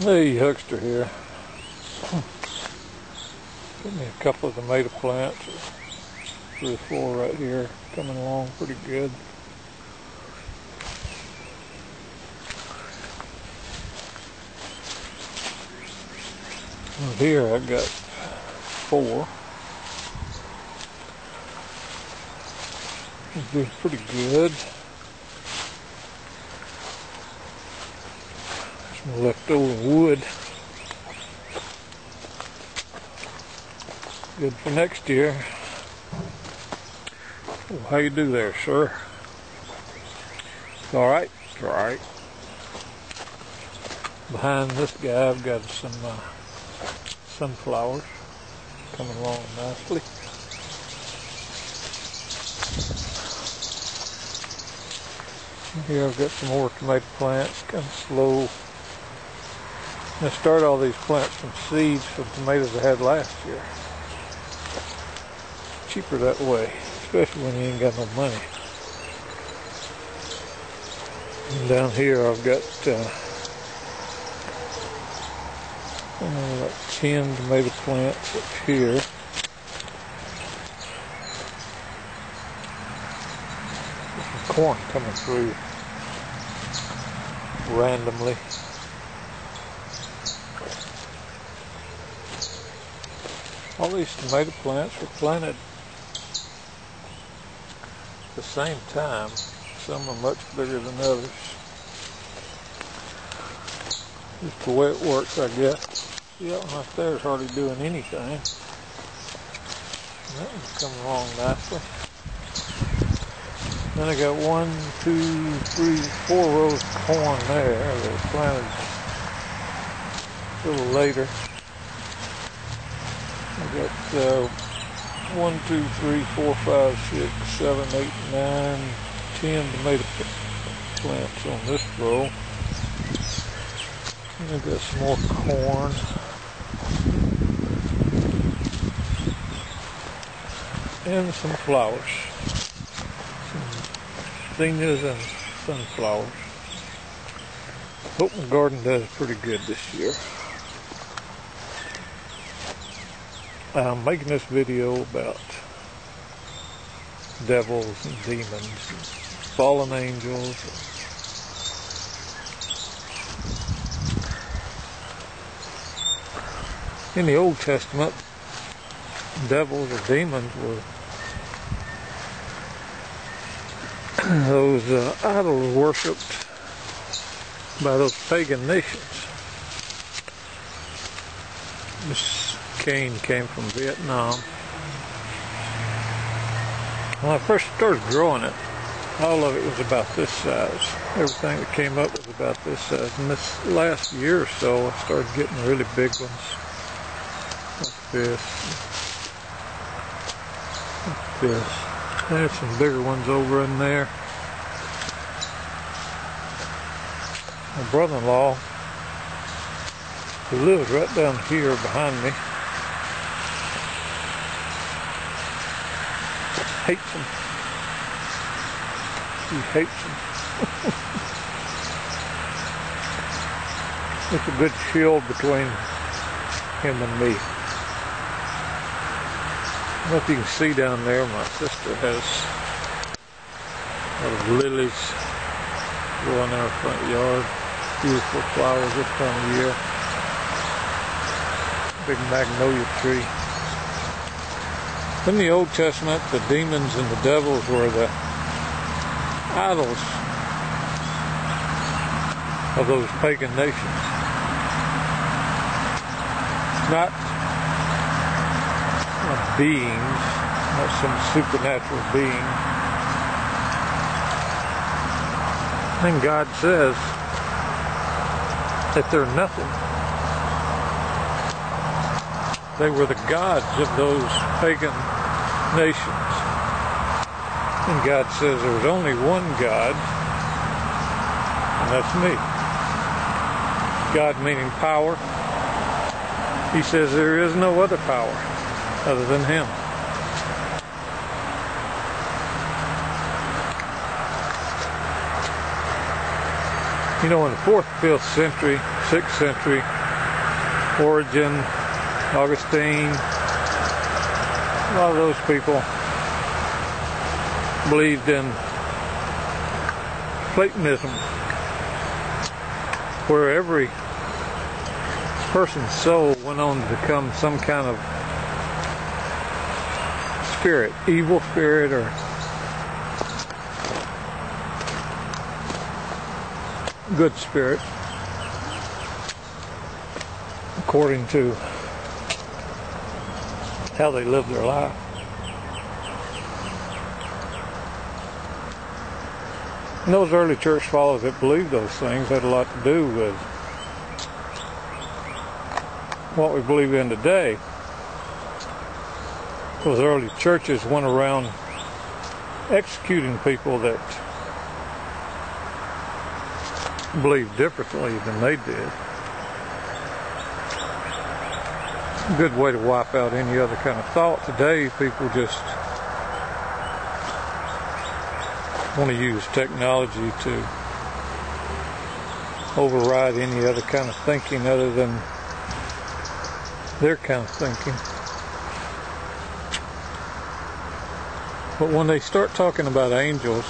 Hey, huckster here. Got me a couple of tomato plants, 3 or 4 right here, coming along pretty good. And here I've got 4. It's doing pretty good. Some leftover wood. Good for next year. Oh, how you do there, sir? All right, it's all right. Behind this guy, I've got some sunflowers coming along nicely. Here I've got some more tomato plants, kind of slow. I started all these plants from seeds from tomatoes I had last year. Cheaper that way, especially when you ain't got no money. And down here I've got like 10 tomato plants up here. There's some corn coming through randomly. All these tomato plants were planted at the same time. Some are much bigger than others. Just the way it works, I guess. That one right there is hardly doing anything. That one's coming along nicely. Then I got 1, 2, 3, 4 rows of corn there that were planted a little later. I got 1, 2, 3, 4, 5, 6, 7, 8, 9, 10 tomato plants on this row. And I've got some more corn. And some flowers. Some zinnias and sunflowers. Hope my garden does pretty good this year. I'm making this video about devils and demons and fallen angels. In the Old Testament, devils or demons were those idols worshipped by those pagan nations. This cane came from Vietnam. When I first started growing it, all of it was about this size. Everything that came up was about this size. And this last year or so, I started getting really big ones. Like this. Like this. There's some bigger ones over in there. My brother-in-law, who lives right down here behind me, hates them. He hates them. It's a good shield between him and me. I don't know if you can see down there, my sister has a lot of lilies growing in our front yard. Beautiful flowers this time of year. Big magnolia tree. In the Old Testament, the demons and the devils were the idols of those pagan nations. Not beings, not some supernatural being. And God says that they're nothing. They were the gods of those pagan nations. And God says there's only one God, and that's me. God meaning power. He says there is no other power other than Him. You know, in the 4th, 5th century, 6th century. Origen, Augustine, a lot of those people believed in Platonism, where every person's soul went on to become some kind of spirit, evil spirit or good spirit, according to how they lived their life. And those early church fathers that believed those things had a lot to do with what we believe in today. Those early churches went around executing people that believed differently than they did. A good way to wipe out any other kind of thought. Today, people just want to use technology to override any other kind of thinking other than their kind of thinking. But when they start talking about angels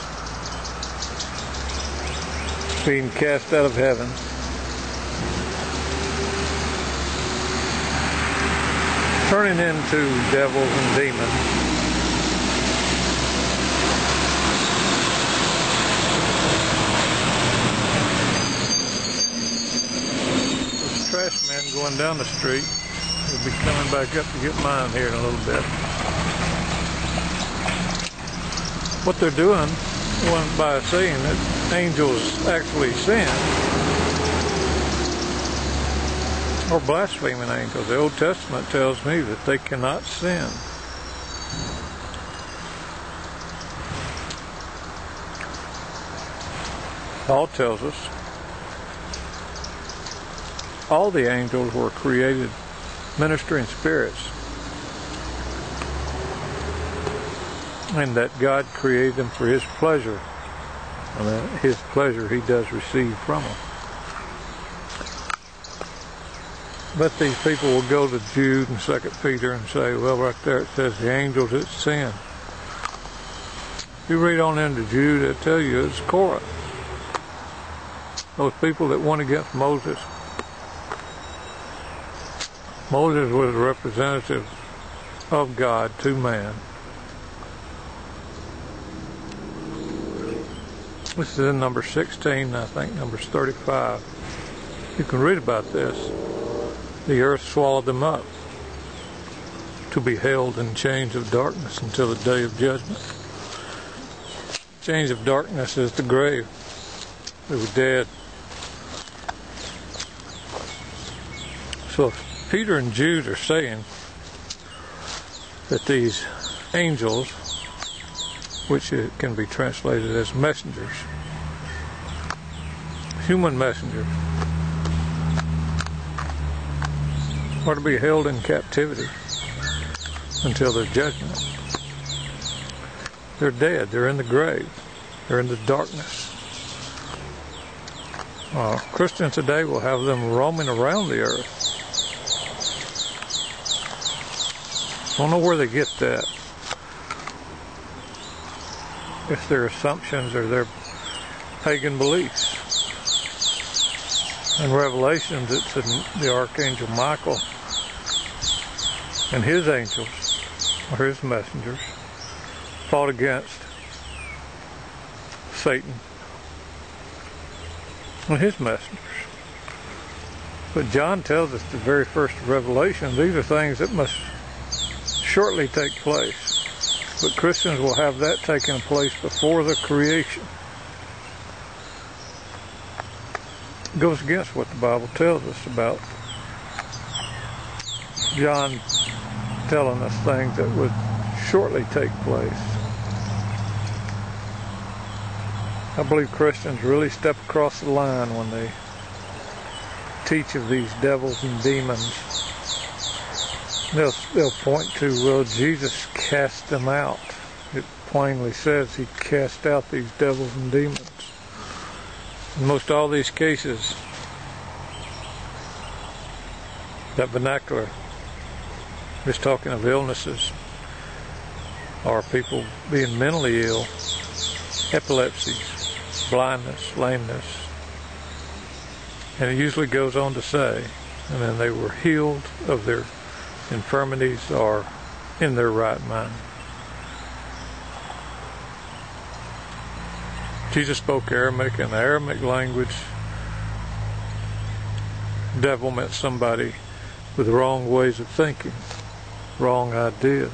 being cast out of heaven, turning into devils and demons, there's a trash man going down the street. He'll be coming back up to get mine here in a little bit. What they're doing, by saying that angels actually sin, or blaspheming angels. The Old Testament tells me that they cannot sin. Paul tells us all the angels were created ministering spirits, and that God created them for His pleasure, and that His pleasure He does receive from them. But these people will go to Jude and 2 Peter and say, well, right there it says the angels that sin. If you read on into Jude, it'll tell you it's Korah. Those people that went against Moses. Moses was a representative of God to man. This is in number 16, I think, Numbers 35. You can read about this. The earth swallowed them up, to be held in chains of darkness until the day of judgment. Chains of darkness is the grave. They were dead. So if Peter and Jude are saying that these angels, which can be translated as messengers, human messengers, are to be held in captivity until their judgment. They're dead. They're in the grave. They're in the darkness. Christians today will have them roaming around the earth. Don't know where they get that. If their assumptions or their pagan beliefs. In Revelations, it's in the Archangel Michael and his angels, or his messengers, fought against Satan and his messengers. But John tells us the very first Revelation, these are things that must shortly take place. But Christians will have that taking place before the creation. It goes against what the Bible tells us about John telling us things that would shortly take place. I believe Christians really step across the line when they teach of these devils and demons. They'll point to, well, Jesus cast them out. It plainly says He cast out these devils and demons. In most all these cases, That vernacular is talking of illnesses, or people being mentally ill, epilepsy, blindness, lameness. And it usually goes on to say, and then they were healed of their infirmities or in their right mind. Jesus spoke Aramaic, and the Aramaic language, devil meant somebody with wrong ways of thinking, wrong ideas,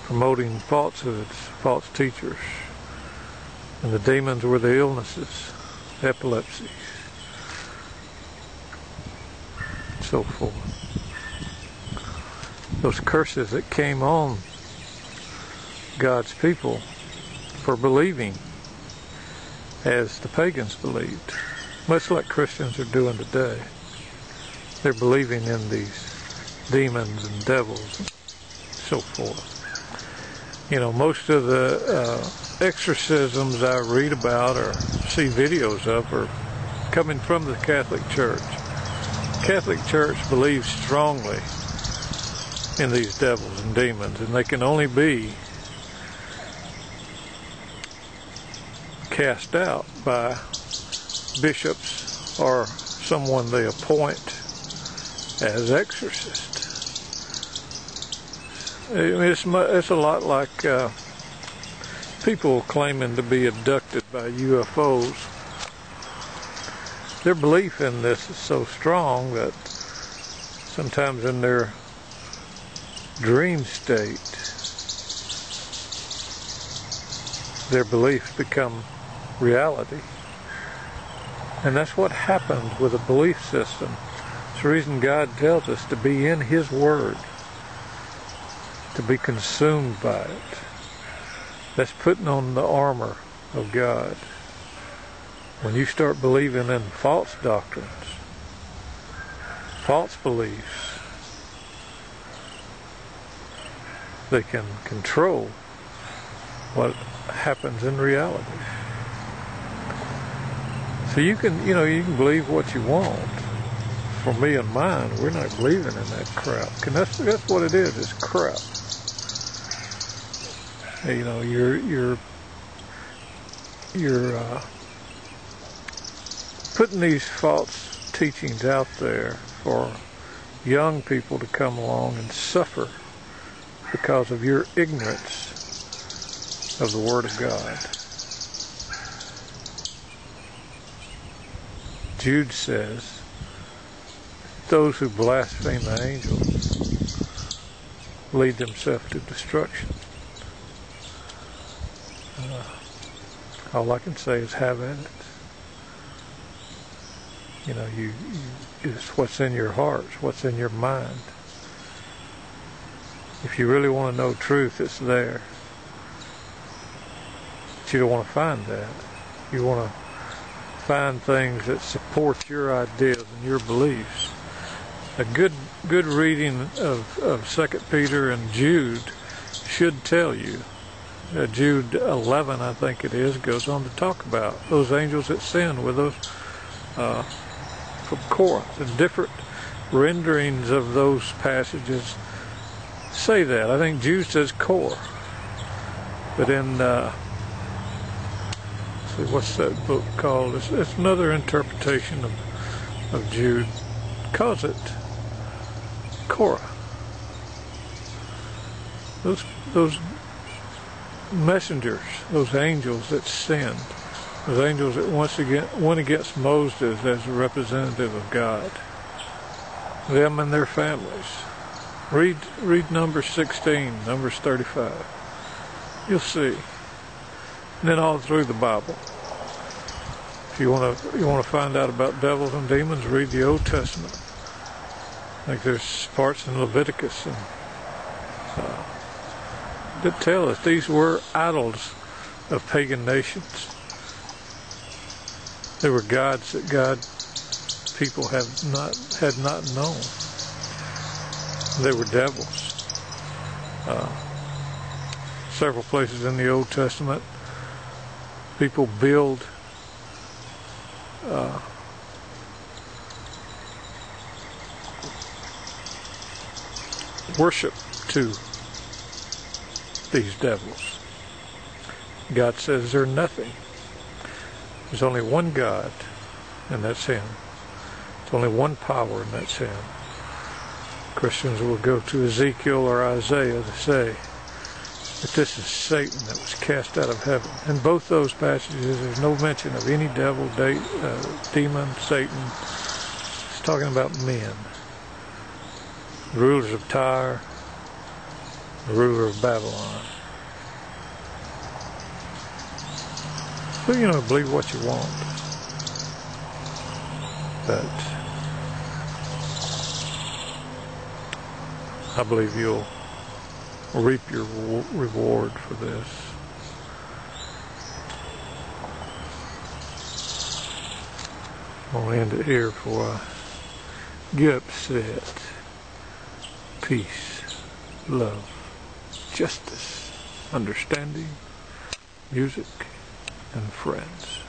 promoting falsehoods, false teachers. And the demons were the illnesses, epilepsy, so forth. Those curses that came on God's people for believing as the pagans believed, much like Christians are doing today. They're believing in these demons and devils and so forth. You know, most of the exorcisms I read about or see videos of are coming from the Catholic Church. The Catholic Church believes strongly in these devils and demons, and they can only be cast out by bishops or someone they appoint as exorcist. I mean, it's a lot like people claiming to be abducted by UFOs. Their belief in this is so strong that sometimes in their dream state, their beliefs become reality. And that's what happens with a belief system. It's the reason God tells us to be in His Word, to be consumed by it. That's putting on the armor of God. When you start believing in false doctrines, false beliefs, they can control what happens in reality. So you can believe what you want. For me and mine, we're not believing in that crap. And that's what it is. It's crap. You know, you're putting these false teachings out there for young people to come along and suffer because of your ignorance of the Word of God. Jude says, those who blaspheme the angels lead themselves to destruction. All I can say is have at it. You know, it's what's in your heart, what's in your mind. If you really want to know truth, it's there. But you don't want to find that. You want to find things that support your ideas and your beliefs. A good reading of 2 Peter and Jude should tell you. Jude 11, I think it is, goes on to talk about those angels that sinned with those from Corinth, and different renderings of those passages say that. I think Jude says core, but in see, what's that book called? It's another interpretation of Jude. Calls it Korah. Those messengers, those angels that sinned, those angels that once again went against Moses as a representative of God, them and their families. Read Numbers 16, Numbers 35. You'll see. And then all through the Bible. If you want to find out about devils and demons, read the Old Testament. Like there's parts in Leviticus and that tell us these were idols of pagan nations. They were gods that God people had not known. They were devils. Several places in the Old Testament, people build worship to these devils. God says they're nothing. There's only one God, and that's Him. There's only one power, and that's Him. Christians will go to Ezekiel or Isaiah to say that this is Satan that was cast out of heaven. In both those passages, there's no mention of any devil, demon, Satan. It's talking about men. The rulers of Tyre, the ruler of Babylon. But, believe what you want. But I believe you'll reap your reward for this. I'm going to end it here before I get upset. Peace, love, justice, understanding, music, and friends.